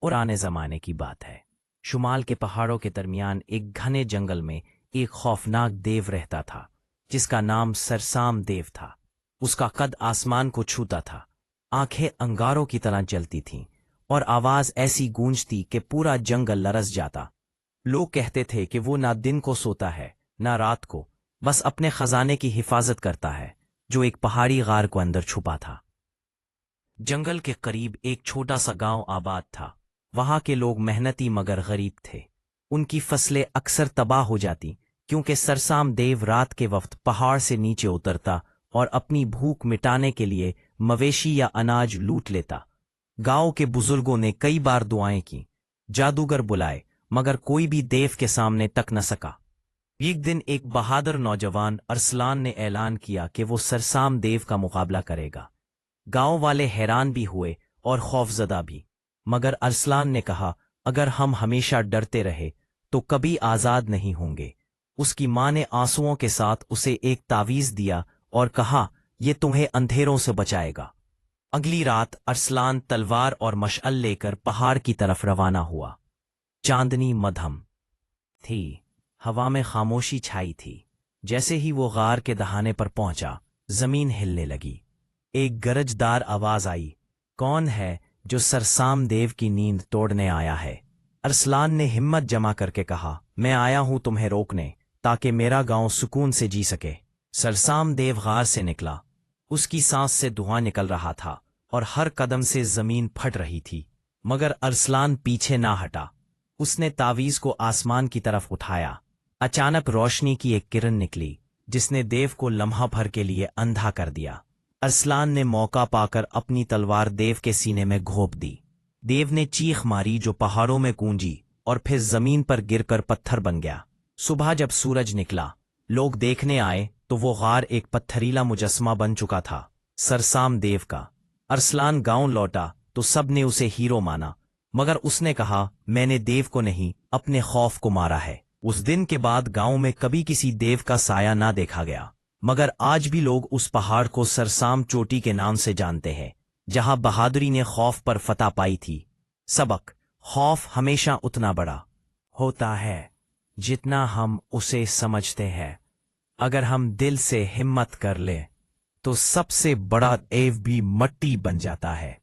पुराने जमाने की बात है। शुमाल के पहाड़ों के दरमियान एक घने जंगल में एक खौफनाक देव रहता था, जिसका नाम सरसाम देव था। उसका कद आसमान को छूता था, आंखें अंगारों की तरह जलती थीं और आवाज ऐसी गूंजती कि पूरा जंगल लरस जाता। लोग कहते थे कि वो ना दिन को सोता है ना रात को, बस अपने खजाने की हिफाजत करता है, जो एक पहाड़ी गार को अंदर छुपा था। जंगल के करीब एक छोटा सा गांव आबाद था। वहां के लोग मेहनती मगर गरीब थे। उनकी फसलें अक्सर तबाह हो जाती, क्योंकि सरसाम देव रात के वक्त पहाड़ से नीचे उतरता और अपनी भूख मिटाने के लिए मवेशी या अनाज लूट लेता। गांव के बुजुर्गों ने कई बार दुआएं की, जादूगर बुलाए, मगर कोई भी देव के सामने तक न सका। एक दिन एक बहादुर नौजवान अरसलान ने ऐलान किया कि वो सरसाम देव का मुकाबला करेगा। गांव वाले हैरान भी हुए और खौफजदा भी, मगर अरसलान ने कहा, अगर हम हमेशा डरते रहे तो कभी आजाद नहीं होंगे। उसकी मां ने आंसुओं के साथ उसे एक तावीज दिया और कहा, यह तुम्हें अंधेरों से बचाएगा। अगली रात अरसलान तलवार और मशअल लेकर पहाड़ की तरफ रवाना हुआ। चांदनी मध्यम थी, हवा में खामोशी छाई थी। जैसे ही वो गार के दहाने पर पहुंचा, जमीन हिलने लगी। एक गरजदार आवाज आई, कौन है जो सरसाम देव की नींद तोड़ने आया है? अरसलान ने हिम्मत जमा करके कहा, मैं आया हूं तुम्हें रोकने, ताकि मेरा गांव सुकून से जी सके। सरसाम देव गार से निकला। उसकी सांस से धुआं निकल रहा था और हर कदम से जमीन फट रही थी, मगर अरसलान पीछे ना हटा। उसने तावीज को आसमान की तरफ उठाया। अचानक रोशनी की एक किरण निकली, जिसने देव को लम्हा भर के लिए अंधा कर दिया। अरसलान ने मौका पाकर अपनी तलवार देव के सीने में घोंप दी। देव ने चीख मारी जो पहाड़ों में गूंजी और फिर जमीन पर गिरकर पत्थर बन गया। सुबह जब सूरज निकला, लोग देखने आए तो वो गार एक पत्थरीला मुजस्मा बन चुका था, सरसाम देव का। अरसलान गांव लौटा तो सब ने उसे हीरो माना, मगर उसने कहा, मैंने देव को नहीं, अपने खौफ को मारा है। उस दिन के बाद गांव में कभी किसी देव का साया ना देखा गया, मगर आज भी लोग उस पहाड़ को सरसाम चोटी के नाम से जानते हैं, जहां बहादुरी ने खौफ पर फतह पाई थी। सबक: खौफ हमेशा उतना बड़ा होता है जितना हम उसे समझते हैं। अगर हम दिल से हिम्मत कर ले तो सबसे बड़ा देव भी मट्टी बन जाता है।